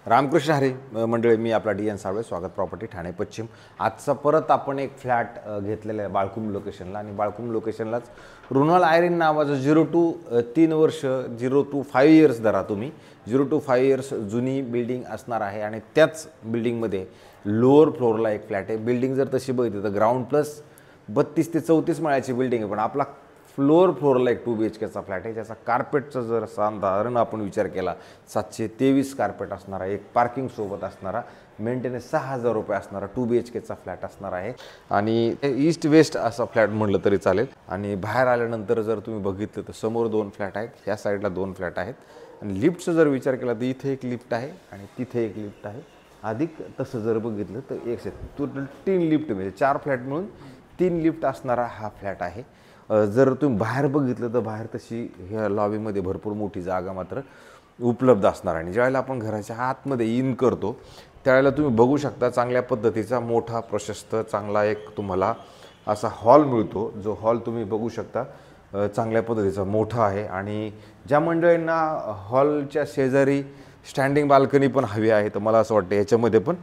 रामकृष्ण हरी मंडळी, मी आपला D N Salve, स्वागत प्रॉपर्टी ठाणे पश्चिम। आजचा परत आपण एक फ्लॅट घेतलेला आहे बाळकुंभ लोकेशनला, आणि बाळकुंभ लोकेशनलाच रुनल आयरिन नावाचं 0 to 3 वर्ष 0 to 5 इयर्स धरा तुम्ही, 0 to 5 इयर्स जुनी बिल्डिंग असणार आहे। आणि त्याच बिल्डिंगमध्ये लोअर फ्लोअरला एक फ्लॅट आहे। बिल्डिंग जर तशी बघितली तर ग्राउंड प्लस 32 ते 34 माळ्याची बिल्डिंग आहे, पण आपला फ्लोअर फ्लोअरला एक 2 BHKचा फ्लॅट आहे, ज्याचा कार्पेटचा जर साधारण आपण विचार केला 723 कार्पेट असणारा, एक पार्किंग सोबत असणारा, मेंटेनन्स 6000 रुपये असणारा 2 BHKचा फ्लॅट असणार आहे। आणि ईस्ट वेस्ट असा फ्लॅट म्हटलं तरी चालेल। आणि बाहेर आल्यानंतर जर तुम्ही बघितलं तर समोर 2 फ्लॅट आहेत, ह्या साईडला 2 फ्लॅट आहेत, आणि लिफ्टचा जर विचार केला तर इथे एक लिफ्ट आहे आणि तिथे एक लिफ्ट आहे। अधिक तसं जर बघितलं तर एक टोटल 3 लिफ्ट, म्हणजे 4 फ्लॅट मिळून 3 लिफ्ट असणारा हा फ्लॅट आहे। जर तुम्ही बाहेर बघितलं तर बाहेर तशी ह्या लॉबीमध्ये भरपूर मोठी जागा मात्र उपलब्ध असणार आहे। आणि ज्यावेळेला आपण घराच्या आतमध्ये इन करतो त्यावेळेला तुम्ही बघू शकता चांगल्या पद्धतीचा मोठा प्रशस्त चांगला एक तुम्हाला असा हॉल मिळतो, जो हॉल तुम्ही बघू शकता चांगल्या पद्धतीचा मोठा आहे। आणि ज्या मंडळींना हॉलच्या शेजारी स्टँडिंग बाल्कनी पण हवी आहे, तर मला असं वाटतं याच्यामध्ये पण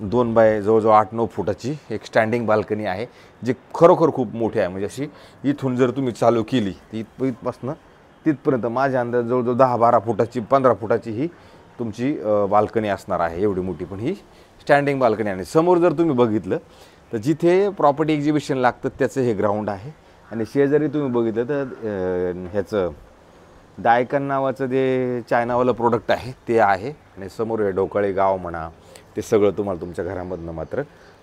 2 बाय जवळजवळ 8-9 फुटाची एक स्टँडिंग बाल्कनी आहे, जी खरोखर खूप मोठी आहे। म्हणजे अशी इथून जर तुम्ही चालू केली तर इथपासून तिथपर्यंत माझ्या अंदाज जवळजवळ 10-12 फुटाची 15 फुटाची ही तुमची बाल्कनी असणार आहे, एवढी मोठी पण ही स्टँडिंग बाल्कनी आहे। समोर जर तुम्ही बघितलं तर जिथे प्रॉपर्टी एक्झिबिशन लागतं त्याचं हे ग्राउंड आहे, आणि शेजारी तुम्ही बघितलं तर ह्याचं डायकन नावाचं जे चायनावालं प्रोडक्ट आहे ते आहे। आणि समोर हे डोकाळे गाव म्हणा ते सगळं तुम्हाला तुमच्या घरामधनं मात्र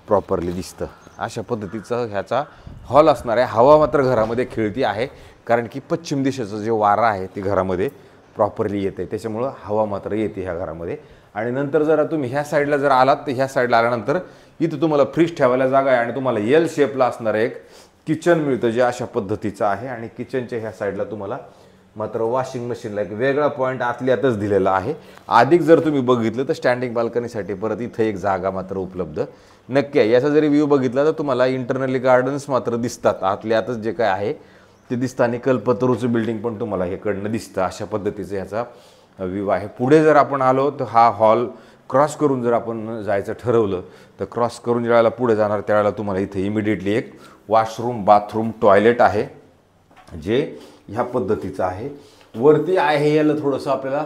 प्रॉपरली दिसतं। अशा पद्धतीचं ह्याचा हॉल असणार आहे। हवा मात्र घरामध्ये खेळती आहे, कारण की पश्चिम दिशेचं जे वारा आहे ते घरामध्ये प्रॉपरली येते, त्याच्यामुळं हवा मात्र येते ह्या घरामध्ये। आणि नंतर जर तुम्ही ह्या साईडला जर आलात तर ह्या साईडला आल्यानंतर इथं तुम्हाला फ्रीज ठेवायला जागा आहे, आणि तुम्हाला एल शेपला असणारं एक किचन मिळतं जे अशा पद्धतीचं आहे। आणि किचनच्या ह्या साईडला तुम्हाला मात्र वॉशिंग मशीनला एक वेगळा पॉईंट आतल्यातच दिलेला आहे। अधिक जर तुम्ही बघितलं तर स्टँडिंग बाल्कनीसाठी परत इथं एक जागा मात्र उपलब्ध नक्की आहे। याचा जरी व्ह्यू बघितला तर तुम्हाला इंटरनली गार्डन्स मात्र दिसतात, आतल्यातच जे काय आहे ते दिसतं, आणि कल्पतरूचं बिल्डिंग पण तुम्हाला हेकडनं दिसतं। अशा पद्धतीचं याचा व्ह्यू आहे। पुढे जर आपण आलो तर हा हॉल क्रॉस करून जर आपण जायचं ठरवलं तर क्रॉस करून ज्यावेळेला पुढे जाणार त्यावेळेला तुम्हाला इथे इमिडिएटली एक वॉशरूम, बाथरूम, टॉयलेट आहे, जे ह्या पद्धतीचं आहे। वरती आहे याला थोडंसं आपल्याला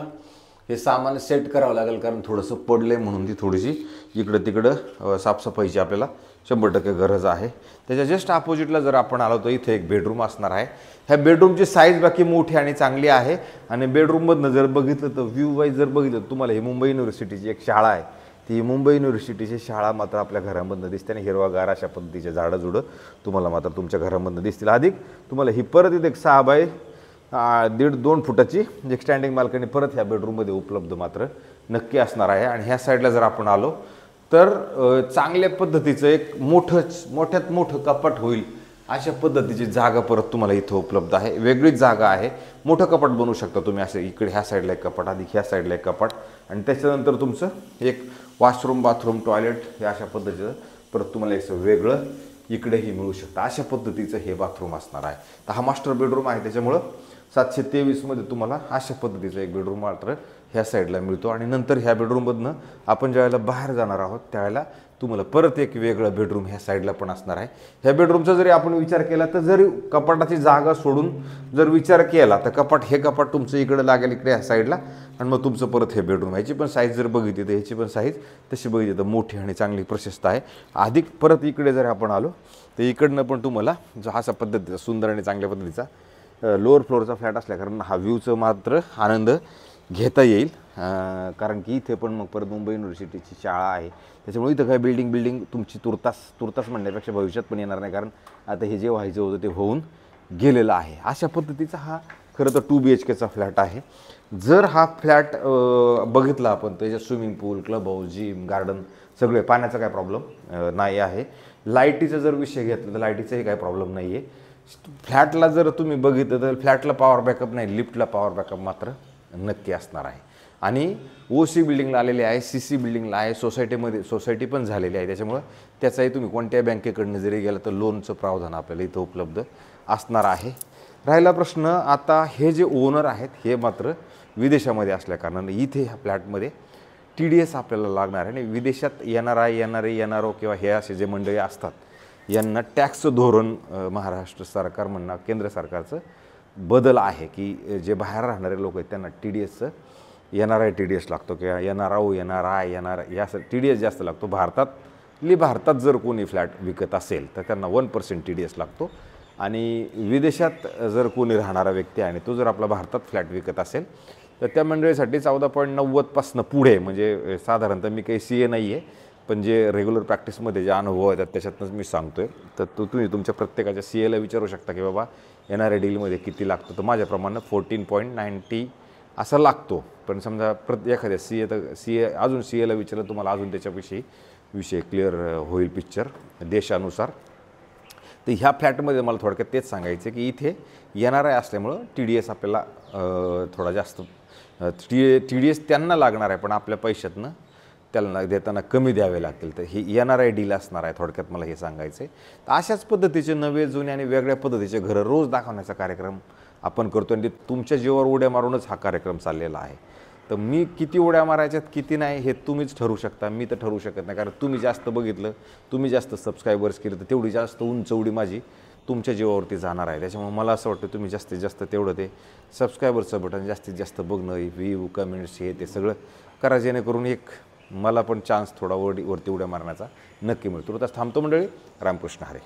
हे सामान सेट करावं लागेल, कारण थोडंसं पडलं आहे म्हणून ती थोडीशी इकडं तिकडं साफसफाईची आपल्याला 100% गरज आहे। त्याच्या जस्ट अपोजिटला जर आपण आलो तर इथे एक बेडरूम असणार आहे। ह्या बेडरूमची साईज बाकी मोठी आणि चांगली आहे। आणि बेडरूममधनं जर बघितलं तर व्ह्यू वाईज जर बघितलं तुम्हाला ही मुंबई युनिव्हर्सिटीची एक शाळा आहे, ती मुंबई युनिव्हर्सिटीची शाळा मात्र आपल्या घरामधनं दिसते, आणि हिरवागार अशा पद्धतीचे झाडंझुडं तुम्हाला मात्र तुमच्या घरामधनं दिसतील। अधिक तुम्हाला ही परत इथे एक 6 बाय 1.5-2 फुटाची एक स्टँडिंग बाल्कनी परत ह्या बेडरूममध्ये उपलब्ध मात्र नक्की असणार आहे। आणि ह्या साईडला जर आपण आलो तर चांगल्या पद्धतीचं एक मोठ्यात मोठं कपाट होईल अशा पद्धतीची जागा परत तुम्हाला इथं उपलब्ध आहे। वेगळीच जागा आहे, मोठं कपाट बनवू शकता तुम्ही। असं इकडे ह्या साईडला एक कपाट, अधिक ह्या साईडला एक कपाट, आणि त्याच्यानंतर तुमचं एक वॉशरूम, बाथरूम, टॉयलेट हे अशा पद्धतीचं परत तुम्हाला एक वेगळं इकडेही मिळू शकतं। अशा पद्धतीचं हे बाथरूम असणार आहे। तर हा मास्टर बेडरूम आहे, त्याच्यामुळं 723 मध्ये तुम्हाला अशा पद्धतीचा एक बेडरूम मात्र ह्या साईडला मिळतो। आणि नंतर ह्या बेडरूममधनं आपण ज्यावेळेला बाहेर जाणार आहोत त्यावेळेला तुम्हाला परत एक वेगळं बेडरूम ह्या साईडला पण असणार आहे। ह्या बेडरूमचा जरी आपण विचार केला तर जरी कपाटाची जागा सोडून जर विचार केला तर हे कपाट तुमचं इकडं लागेल, इकडे ह्या साईडला, आणि मग तुमचं परत हे बेडरूम। ह्याची पण साईज जर बघितली तर ह्याची पण साईज तशी बघितली तर मोठी आणि चांगली प्रशस्त आहे। अधिक परत इकडे जर आपण आलो तर इकडनं पण तुम्हाला जो अशा पद्धतीचा सुंदर आणि चांगल्या पद्धतीचा लोअर फ्लोअरचा फ्लॅट असल्या कारण हा व्ह्यूचं मात्र आनंद घेता येईल, कारण की इथे पण मग परत मुंबई युनिव्हर्सिटीची शाळा आहे, त्याच्यामुळे इथं काय बिल्डिंग तुमची तुर्तास म्हणण्यापेक्षा भविष्यात पण येणार नाही, कारण आता हे जे व्हायचं होतं ते होऊन गेलेलं आहे। अशा पद्धतीचा हा खरं तर 2 BHKचा फ्लॅट आहे। जर हा फ्लॅट बघितला आपण तर त्याच्यात स्विमिंग पूल, क्लब हाऊस, जिम, गार्डन सगळे, पाण्याचा काय प्रॉब्लेम नाही आहे। लाईटीचा जर विषय घेतला तर लाईटीचाही काय प्रॉब्लेम नाही आहे। फ्लॅटला जर तुम्ही बघितलं तर फ्लॅटला पॉवर बॅकअप नाही, लिफ्टला पॉवर बॅकअप मात्र नक्की असणार आहे। आणि OC बिल्डिंगला आलेली आहे, CC बिल्डिंगला आहे, सोसायटी पण झालेली आहे, त्याच्यामुळं त्याचाही तुम्ही कोणत्या बँकेकडनं जरी गेलं तर लोनचं प्रावधान आपल्याला इथं उपलब्ध असणार आहे। राहिला प्रश्न आता हे जे ओनर आहेत हे मात्र विदेशामध्ये असल्या कारणाने इथे ह्या फ्लॅटमध्ये TDS आपल्याला लागणार आहे. आणि विदेशात NRO किंवा हे असे जे मंडळी असतात यांना टॅक्सचं धोरण महाराष्ट्र सरकार म्हणणं केंद्र सरकारचं बदल आहे की जे बाहेर राहणारे लोक आहेत त्यांना TDSचं NRI TDS लागतो किंवा NRO NRI या TDS जास्त लागतो. भारतात जर कोणी फ्लॅट विकत असेल तर त्यांना 1% TDS लागतो. आणि विदेशात जर कोणी राहणारा व्यक्ती आहे आणि तो जर आपला भारतात फ्लॅट विकत असेल तर त्या मंडळीसाठी 14.90 पासून पुढे, म्हणजे साधारणतः मी काही CA नाही आहे पण जे रेग्युलर प्रॅक्टिसमध्ये जे अनुभव येतात त्याच्यातनंच मी सांगतोय. तर तुम्ही तुमच्या प्रत्येकाच्या CAला विचारू शकता की बाबा NRI डीलमध्ये किती लागतो. तर माझ्याप्रमाणे 14.90 असा लागतो. पण समजा एखाद्या CA अजून CAला विचारलं तुम्हाला अजून त्याच्याविषयी विषय क्लिअर होईल पिक्चर देशानुसार. तर ह्या फ्लॅटमध्ये मला थोडक्यात तेच सांगायचं की इथे NRI असल्यामुळं TDS आपल्याला थोडा जास्त TDS त्यांना लागणार आहे पण आपल्या पैशातनं त्याला देताना कमी द्यावे लागतील. तर ही NRI डील असणार आहे थोडक्यात मला हे सांगायचं आहे. तर अशाच पद्धतीचे नवे जुने आणि वेगळ्या पद्धतीचे घरं रोज दाखवण्याचा कार्यक्रम आपण करतो आणि तुमच्या जीवावर उड्या मारूनच हा कार्यक्रम चाललेला आहे. तर मी किती उड्या मारायच्यात किती नाही हे तुम्हीच ठरवू शकता, मी तर ठरवू शकत नाही. कारण तुम्ही जास्त बघितलं, तुम्ही जास्त सबस्क्रायबर्स केले तर तेवढी जास्त उंच उडी माझी तुमच्या जीवावरती जाणार आहे. त्याच्यामुळे मला असं वाटतं तुम्ही जास्तीत जास्त तेवढं ते सबस्क्रायबरचं बटन जास्तीत जास्त बघणं, व्ह्यू कमेंट्स हे ते सगळं करा जेणेकरून एक मला पण चान्स थोडा वरती उड्या मारण्याचा नक्की मिळतो. तर थांबतो मंडळी. रामकृष्ण हरी.